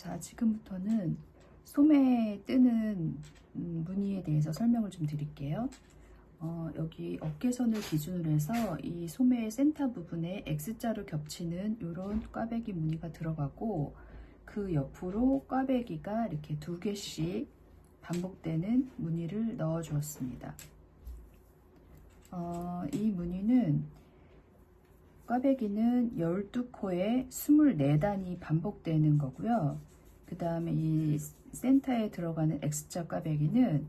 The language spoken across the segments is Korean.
자, 지금부터는 소매에 뜨는 무늬에 대해서 설명을 좀 드릴게요. 여기 어깨선을 기준으로 해서 이 소매의 센터 부분에 X자로 겹치는 이런 꽈배기 무늬가 들어가고, 그 옆으로 꽈배기가 이렇게 2개씩 반복되는 무늬를 넣어 주었습니다. 이 무늬는 꽈배기는 12코에 24단이 반복되는 거고요. 그 다음에 이 센터에 들어가는 X자 꽈배기는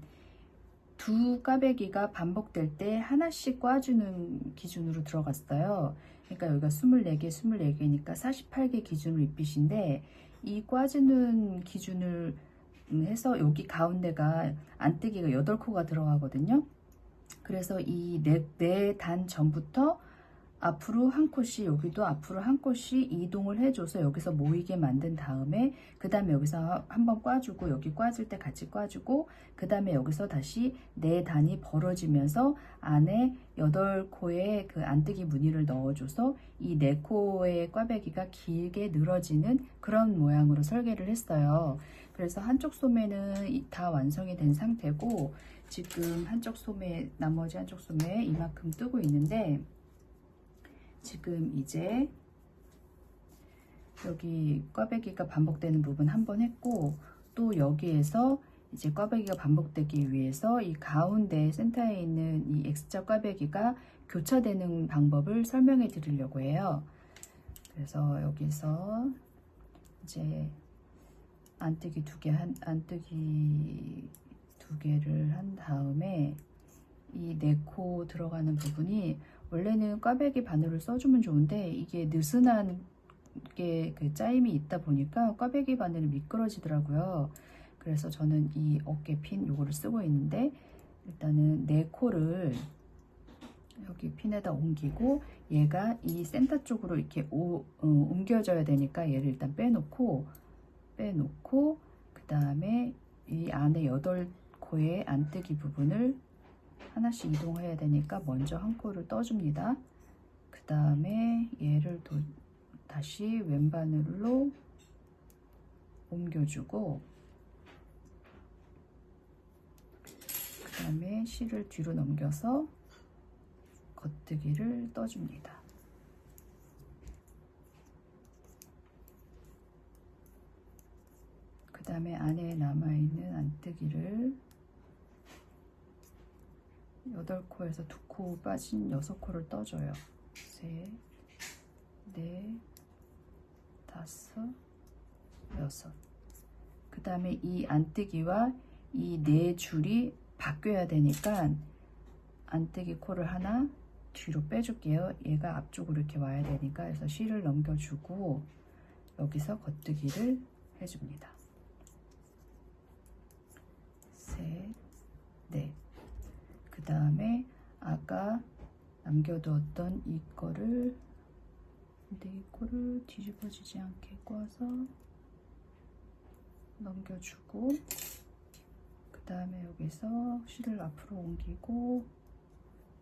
두 꽈배기가 반복될 때 하나씩 꽈주는 기준으로 들어갔어요. 그러니까 여기가 24개, 24개니까 48개 기준으로 입빗인데, 이 꽈주는 기준을 해서 여기 가운데가 안뜨기가 8코가 들어가거든요. 그래서 이 네 단 전부터 앞으로 한 콧이, 여기도 앞으로 한 콧이 이동을 해줘서 여기서 모이게 만든 다음에, 그 다음에 여기서 한번 꽈주고, 여기 꽈줄 때 같이 꽈주고, 그 다음에 여기서 다시 네 단이 벌어지면서 안에 8코의 그 안뜨기 무늬를 넣어줘서 이 4코의 꽈배기가 길게 늘어지는 그런 모양으로 설계를 했어요. 그래서 한쪽 소매는 다 완성이 된 상태고, 지금 한쪽 소매, 나머지 한쪽 소매에 이만큼 뜨고 있는데, 지금 이제 여기 꽈배기가 반복되는 부분 한 번 했고, 또 여기에서 이제 꽈배기가 반복되기 위해서 이 가운데 센터에 있는 이 X자 꽈배기가 교차되는 방법을 설명해 드리려고 해요. 그래서 여기서 이제 안뜨기 두 개를 한 다음에 이 4코 들어가는 부분이, 원래는 꽈배기 바늘을 써주면 좋은데 이게 느슨한 게 그 짜임이 있다 보니까 꽈배기 바늘이 미끄러지더라고요. 그래서 저는 이 어깨 핀 요거를 쓰고 있는데, 일단은 4코를 여기 핀에다 옮기고, 얘가 이 센터 쪽으로 이렇게 옮겨져야 되니까 얘를 일단 빼놓고 그 다음에 이 안에 8코의 안뜨기 부분을 하나씩 이동해야 되니까 먼저 한 코를 떠줍니다. 그 다음에 얘를 다시 왼바늘로 옮겨주고, 그 다음에 실을 뒤로 넘겨서 겉뜨기를 떠줍니다. 그 다음에 안에 남아있는 안뜨기를 8코에서 2코 빠진 6코를 떠줘요. 3, 4, 5, 6. 그 다음에 이 안뜨기와 이 4줄이 바뀌어야 되니까 안뜨기 코를 하나, 뒤로 빼줄게요. 얘가 앞쪽으로 이렇게 와야 되니까. 그래서 실을 넘겨주고 여기서 겉뜨기를 해줍니다. 셋, 넷. 그 다음에 아까 남겨두었던 이 거를, 근데 이 거를 뒤집어지지 않게 꽈서 넘겨주고, 그 다음에 여기서 실을 앞으로 옮기고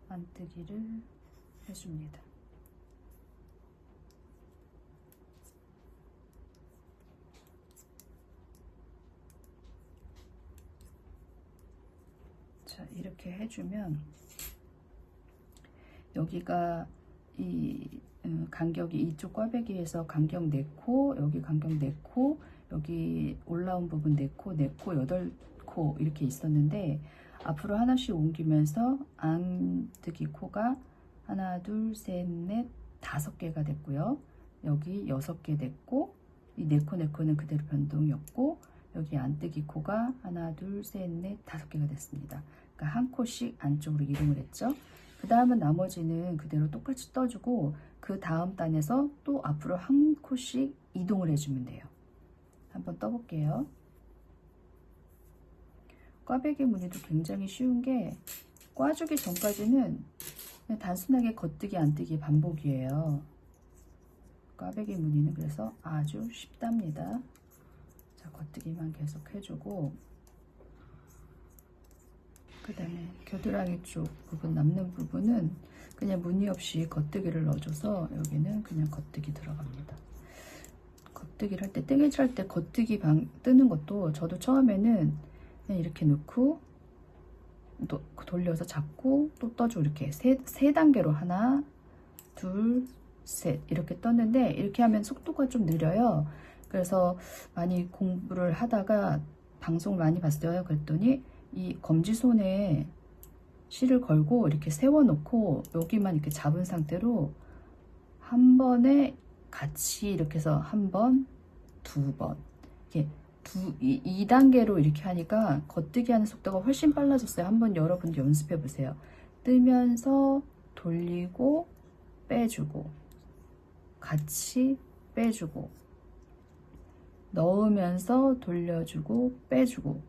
안뜨기를 해줍니다. 자, 이렇게 해주면 여기가 이 간격이 이쪽 꽈배기에서 간격 4코, 여기 간격 4코, 여기 올라온 부분 4코, 4코, 8코 이렇게 있었는데 앞으로 하나씩 옮기면서 안뜨기 코가 하나, 둘, 셋, 넷, 5개가 됐고요. 여기 6개 됐고, 이 4코, 4코는 그대로 변동이 없고, 여기 안뜨기 코가 하나, 둘, 셋, 넷, 5개가 됐습니다. 그러니까 한 코씩 안쪽으로 이동을 했죠. 그 다음은 나머지는 그대로 똑같이 떠주고, 그 다음 단에서 또 앞으로 한 코씩 이동을 해주면 돼요. 한번 떠볼게요. 꽈배기 무늬도 굉장히 쉬운 게, 꽈주기 전까지는 그냥 단순하게 겉뜨기 안뜨기 반복이에요. 꽈배기 무늬는 그래서 아주 쉽답니다. 자, 겉뜨기만 계속 해주고, 그 다음에 겨드랑이 쪽 부분, 남는 부분은 그냥 무늬 없이 겉뜨기를 넣어줘서 여기는 그냥 겉뜨기 들어갑니다. 겉뜨기를 할 때, 땡일칠 할 때 겉뜨기 뜨는 것도 저도 처음에는 그냥 이렇게 넣고 또 돌려서 잡고 또 떠주고 이렇게 세 단계로 하나, 둘, 셋 이렇게 떴는데, 이렇게 하면 속도가 좀 느려요. 그래서 많이 공부를 하다가 방송을 많이 봤어요. 그랬더니 이 검지손에 실을 걸고 이렇게 세워놓고 여기만 이렇게 잡은 상태로 한 번에 같이 이렇게 해서 한 번, 두 번 이렇게 2단계로 이렇게 하니까 겉뜨기 하는 속도가 훨씬 빨라졌어요. 한번 여러분도 연습해 보세요. 뜨면서 돌리고 빼주고 같이 빼주고 넣으면서 돌려주고 빼주고,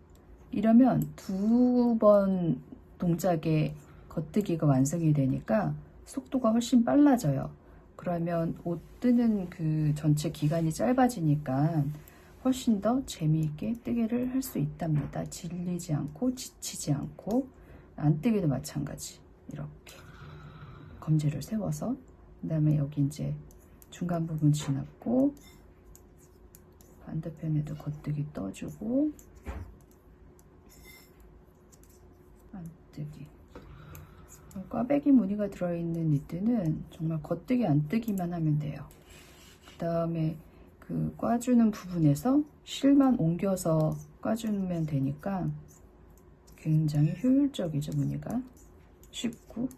이러면 2번 동작의 겉뜨기가 완성이 되니까 속도가 훨씬 빨라져요. 그러면 옷 뜨는 그 전체 기간이 짧아지니까 훨씬 더 재미있게 뜨개를 할 수 있답니다. 질리지 않고 지치지 않고. 안뜨기도 마찬가지. 이렇게 검지를 세워서, 그 다음에 여기 이제 중간 부분 지났고 반대편에도 겉뜨기 떠주고 안뜨기. 꽈배기 무늬가 들어있는 니트는 정말 겉뜨기 안뜨기만 하면 돼요. 그 다음에 그 꽈주는 부분에서 실만 옮겨서 꽈주면 되니까 굉장히 효율적이죠. 무늬가 쉽고.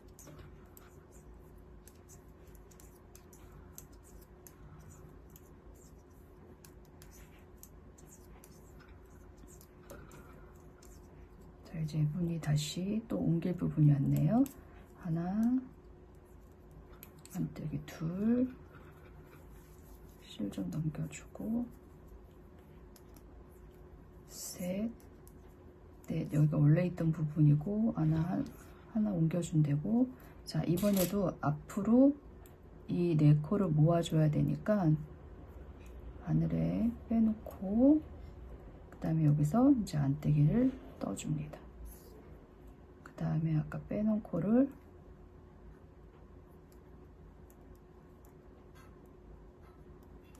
자, 이제 무늬 다시 또 옮길 부분이 왔네요. 하나, 안뜨기 둘, 실 좀 넘겨주고, 셋, 넷. 여기가 원래 있던 부분이고 하나 옮겨준대고. 자, 이번에도 앞으로 이 4코를 모아줘야 되니까 바늘에 빼놓고, 그 다음에 여기서 이제 안뜨기를 떠줍니다. 그 다음에 아까 빼놓은 코를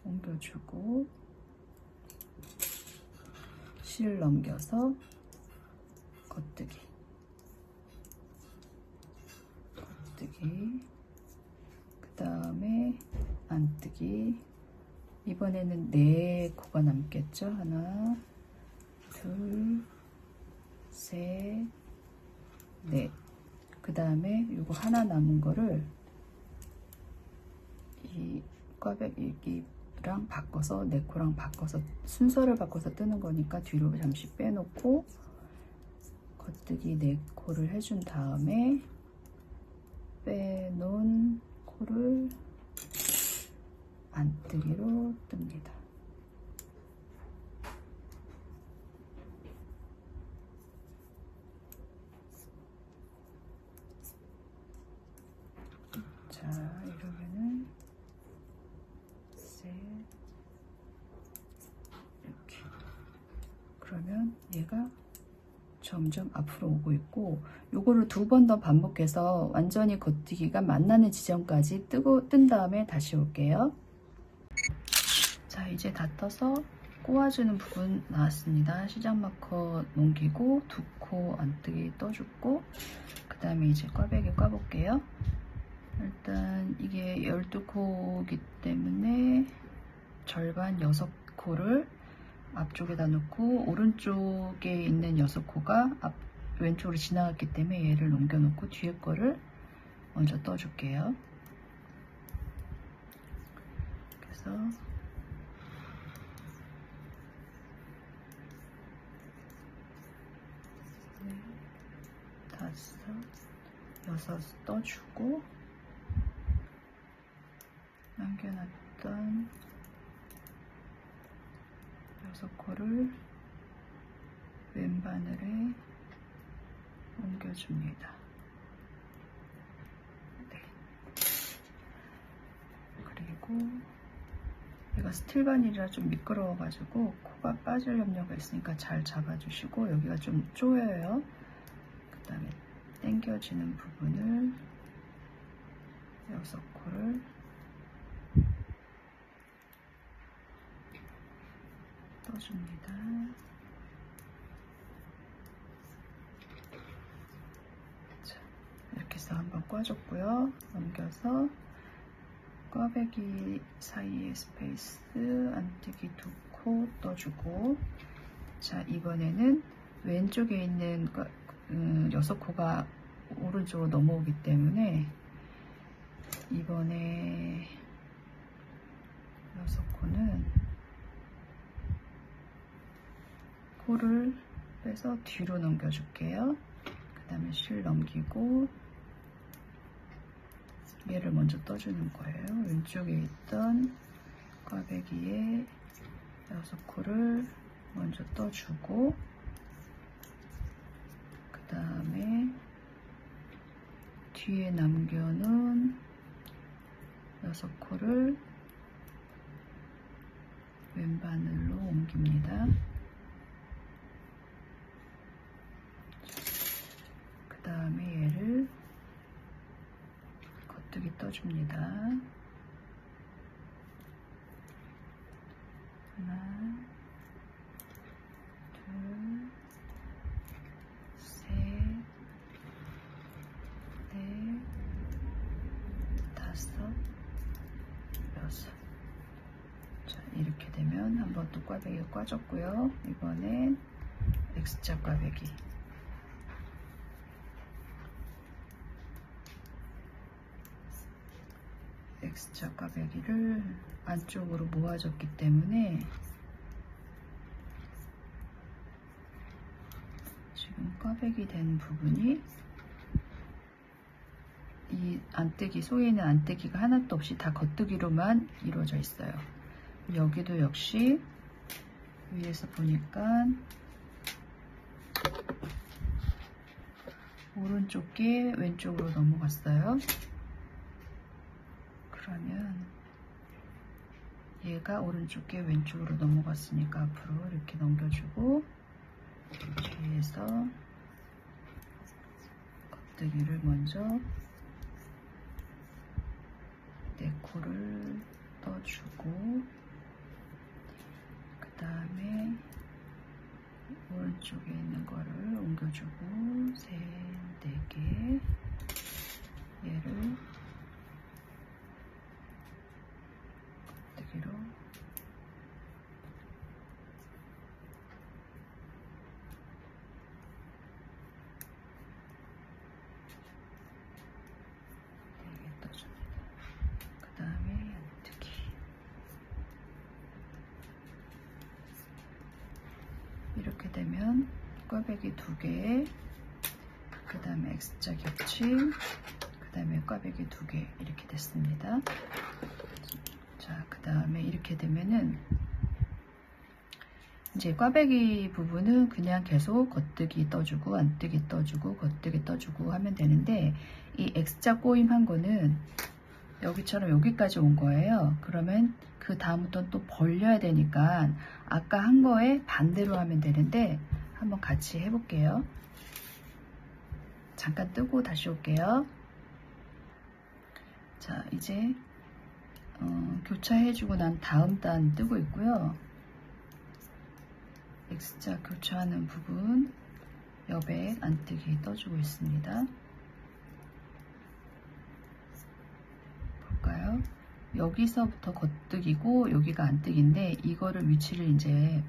옮겨주고 실 넘겨서 겉뜨기, 그 다음에 안뜨기. 이번에는 4코가 남겠죠. 하나, 둘, 셋, 넷. 그 다음에 이거 하나 남은 거를 이 꽈배기랑 바꿔서, 4코랑 바꿔서 순서를 바꿔서 뜨는 거니까 뒤로 잠시 빼놓고 겉뜨기 4코를 해준 다음에 빼놓고 자, 이러면은 셋 이렇게. 그러면 얘가 점점 앞으로 오고 있고, 요거를 2번 더 반복해서 완전히 겉뜨기가 만나는 지점까지 뜬 다음에 다시 올게요. 자, 이제 다 떠서 꼬아주는 부분 나왔습니다. 시작 마커 넘기고 2코 안뜨기 떠주고, 그 다음에 이제 꽈배기 꽈볼게요. 일단 이게 12코이기 때문에 절반 6코를 앞쪽에다 놓고, 오른쪽에 있는 6코가 왼쪽으로 지나갔기 때문에 얘를 넘겨놓고 뒤에 거를 먼저 떠줄게요. 그래서 다섯, 여섯 떠주고, 남겨놨던 6코를 왼바늘에 옮겨줍니다. 네. 그리고 얘가 스틸바닐이라 좀 미끄러워가지고 코가 빠질 염려가 있으니까 잘 잡아주시고, 여기가 좀 쪼여요. 그 다음에 당겨지는 부분을 6코를 떠줍니다. 자, 이렇게 해서 한번 꽈줬고요. 넘겨서 꽈배기 사이에 스페이스 안뜨기 2코 떠주고, 자, 이번에는 왼쪽에 있는 6코가 오른쪽으로 넘어오기 때문에 이번에 6코는 코를 빼서 뒤로 넘겨줄게요. 그 다음에 실 넘기고 얘를 먼저 떠주는 거예요. 왼쪽에 있던 꽈배기에 6코를 먼저 떠주고, 그 다음에 뒤에 남겨놓은 6코를 왼바늘로 옮깁니다. 그 다음에 얘를 겉뜨기 떠줍니다. 하나, 둘, 셋, 넷, 다섯, 여섯. 자, 이렇게 되면 한번 또 꽈배기 꽈줬고요. 이번엔 X자 꽈배기. X자 꽈배기를 안쪽으로 모아줬기 때문에 지금 꽈배기 된 부분이 이 안뜨기, 속에 있는 안뜨기가 하나도 없이 다 겉뜨기로만 이루어져 있어요. 여기도 역시 위에서 보니까 오른쪽 게 왼쪽으로 넘어갔어요. 그러면 얘가 오른쪽 게 왼쪽으로 넘어갔으니까 앞으로 이렇게 넘겨주고, 뒤에서 겉뜨기를 먼저 4코를 떠주고, 그 다음에 오른쪽에 있는 거를 옮겨주고 4개, 얘를 겉뜨기로 떠줍니다. 그 다음에 안뜨기. 이렇게 되면 꽈배기 2개, 그 다음에 X자 겹침, 그 다음에 꽈배기 2개 이렇게 됐습니다. 자, 그 다음에 이렇게 되면은 이제 꽈배기 부분은 그냥 계속 겉뜨기 떠주고 안뜨기 떠주고 겉뜨기 떠주고 하면 되는데, 이 X자 꼬임 한 거는 여기처럼 여기까지 온 거예요. 그러면 그 다음부터는 또 벌려야 되니까 아까 한 거에 반대로 하면 되는데 한번 같이 해볼게요. 잠깐 뜨고 다시 올게요. 자, 이제 교차해주고 난 다음 단 뜨고 있고요. X자 교차하는 부분 여백 안뜨기 떠주고 있습니다. 볼까요? 여기서부터 겉뜨기고 여기가 안뜨기인데 이거를 위치를 이제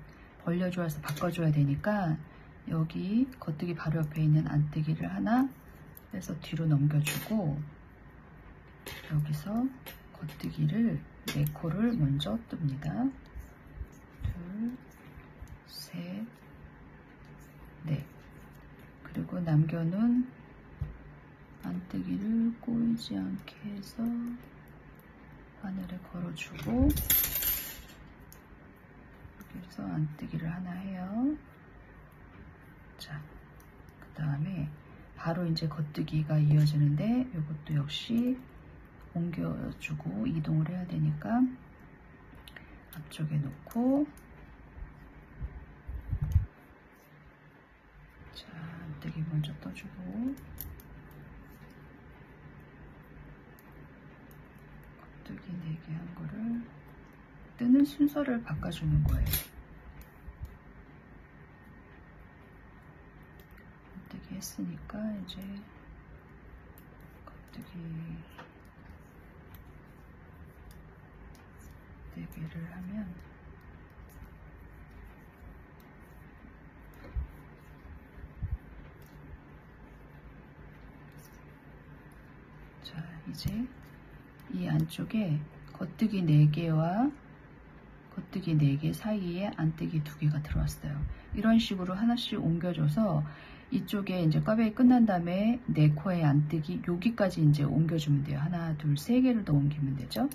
벌려줘서 바꿔줘야 되니까 여기 겉뜨기 바로 옆에 있는 안뜨기를 하나 빼서 뒤로 넘겨주고 여기서 겉뜨기를 4코를 먼저 뜹니다. 둘, 셋, 넷. 그리고 남겨놓은 안뜨기를 꼬이지 않게 해서 바늘에 걸어주고 여기서 안뜨기를 하나 해요. 자, 그 다음에 바로 이제 겉뜨기가 이어지는데 이것도 역시 옮겨주고 이동을 해야 되니까 앞쪽에 놓고 자, 안뜨기 먼저 떠주고 겉뜨기 4개 한 거를 뜨는 순서를 바꿔주는 거예요. 겉뜨기 했으니까 이제 겉뜨기 4개를 하면 자, 이제 이 안쪽에 겉뜨기 4개와 겉뜨기 4개 사이에 안뜨기 2개가 들어왔어요. 이런 식으로 하나씩 옮겨줘서 이쪽에 이제 꽈배기 끝난 다음에 4코의 안뜨기 여기까지 이제 옮겨주면 돼요. 하나, 둘, 3개를 더 옮기면 되죠.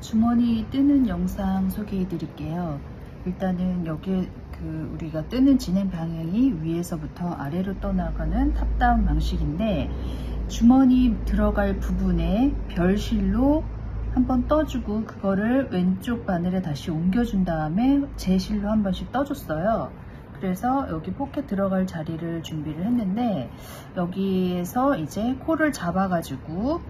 주머니 뜨는 영상 소개해 드릴게요. 일단은 여기 우리가 뜨는 진행 방향이 위에서부터 아래로 떠나가는 탑다운 방식인데 주머니 들어갈 부분에 별실로 한번 떠주고 그거를 왼쪽 바늘에 다시 옮겨준 다음에 제실로 한 번씩 떠줬어요. 그래서 여기 포켓 들어갈 자리를 준비를 했는데 여기에서 이제 코를 잡아가지고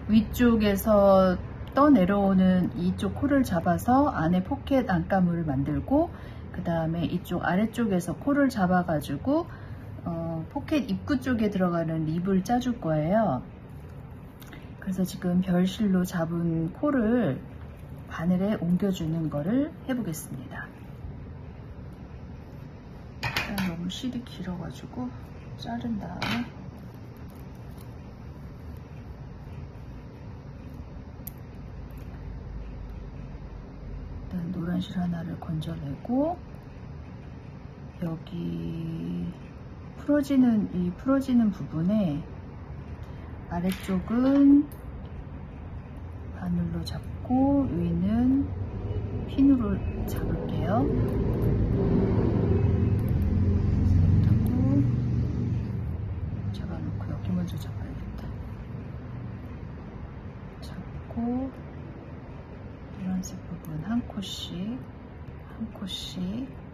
위쪽에서 떠내려오는 이쪽 코를 잡아서 안에 포켓 안감을 만들고 그 다음에 이쪽 아래쪽에서 코를 잡아가지고 포켓 입구 쪽에 들어가는 립을 짜줄 거예요. 그래서 지금 별실로 잡은 코를 바늘에 옮겨주는 거를 해보겠습니다. 일단 너무 실이 길어가지고 자른 다음에 일단 노란 실 하나를 건져내고 여기 풀어지는 부분에 아래쪽은 바늘로 잡고 위는 핀으로 잡을게요. 하고 잡아놓고 여기 먼저 잡아야겠다. 잡고 노란색 부분 한 코씩 한 코씩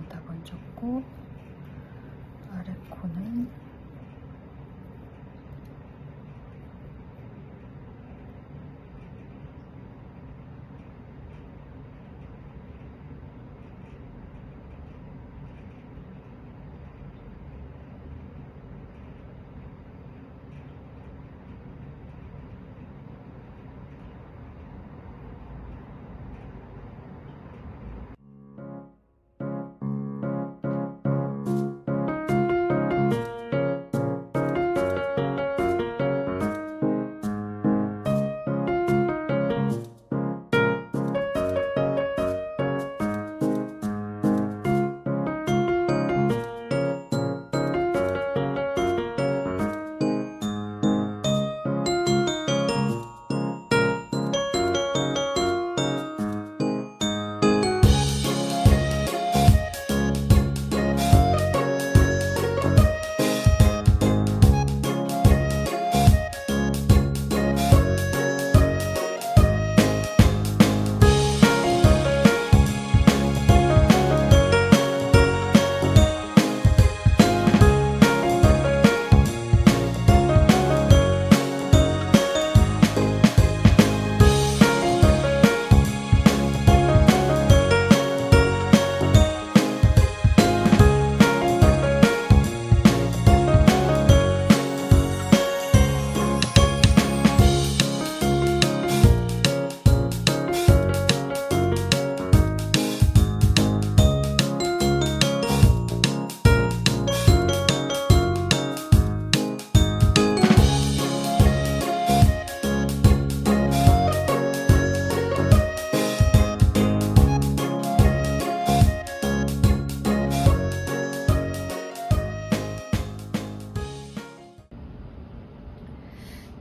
다 건졌고 아래 코는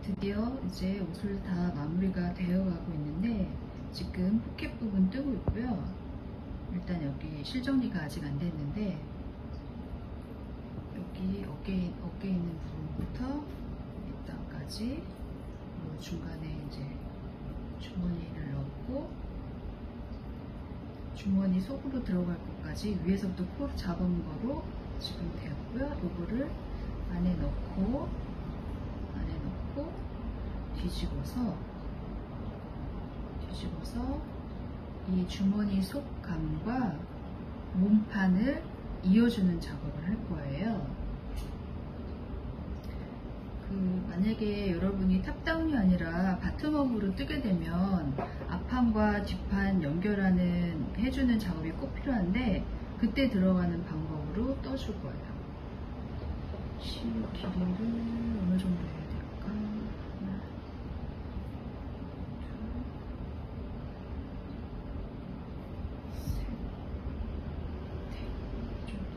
드디어 이제 옷을 다 마무리가 되어 가고 있는데 지금 포켓 부분 뜨고 있고요. 일단 여기 실정리가 아직 안 됐는데 여기 어깨 있는 부분부터 밑단까지 그리고 중간에 이제 주머니를 넣고 주머니 속으로 들어갈 것까지 위에서부터 코를 잡은 거로 지금 되었고요. 요거를 안에 넣고 뒤집어서 이 주머니 속감과 몸판을 이어주는 작업을 할 거예요. 만약에 여러분이 탑다운이 아니라 바텀업으로 뜨게 되면 앞판과 뒷판 해주는 작업이 꼭 필요한데 그때 들어가는 방법으로 떠줄 거예요. 실 길이를 어느 정도 해야 될까? 하나, 둘, 셋, 넷 정도.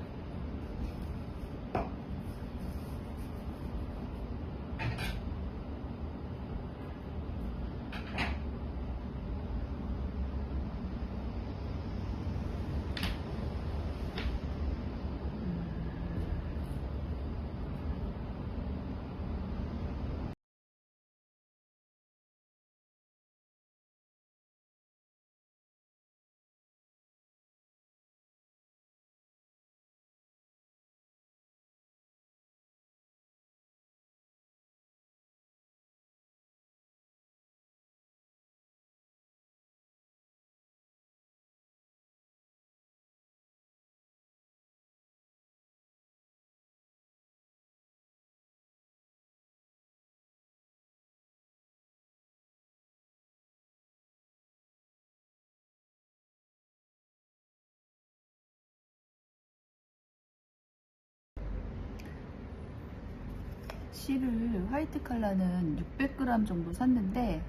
실을 화이트 컬러는 600g 정도 샀는데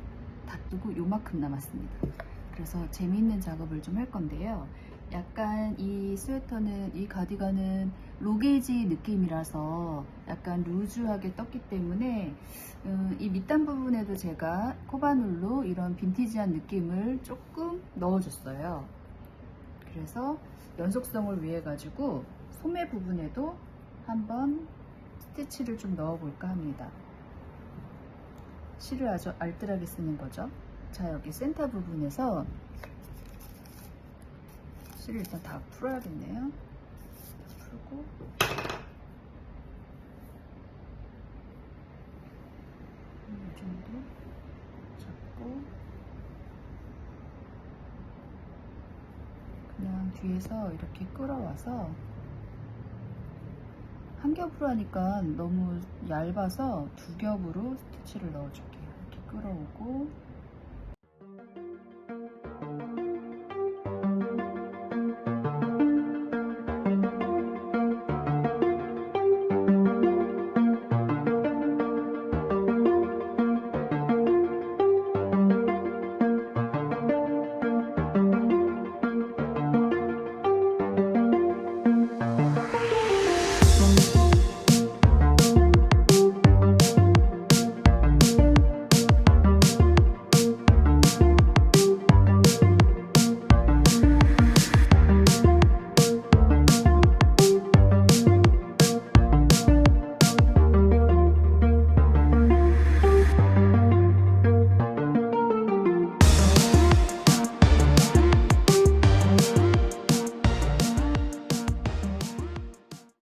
다 뜨고 요만큼 남았습니다. 그래서 재미있는 작업을 좀 할 건데요. 약간 이 스웨터는, 이 가디건은 로게이지 느낌이라서 약간 루즈하게 떴기 때문에 이 밑단 부분에도 제가 코바늘로 이런 빈티지한 느낌을 조금 넣어줬어요. 그래서 연속성을 위해 가지고 소매 부분에도 한번 스티치를 좀 넣어볼까 합니다. 실을 아주 알뜰하게 쓰는 거죠. 자, 여기 센터 부분에서 실을 일단 다 풀어야겠네요. 풀고 이 정도 잡고 그냥 뒤에서 이렇게 끌어와서 한 겹으로 하니까 너무 얇아서 두 겹으로 스티치를 넣어줄게요. 이렇게 끌어오고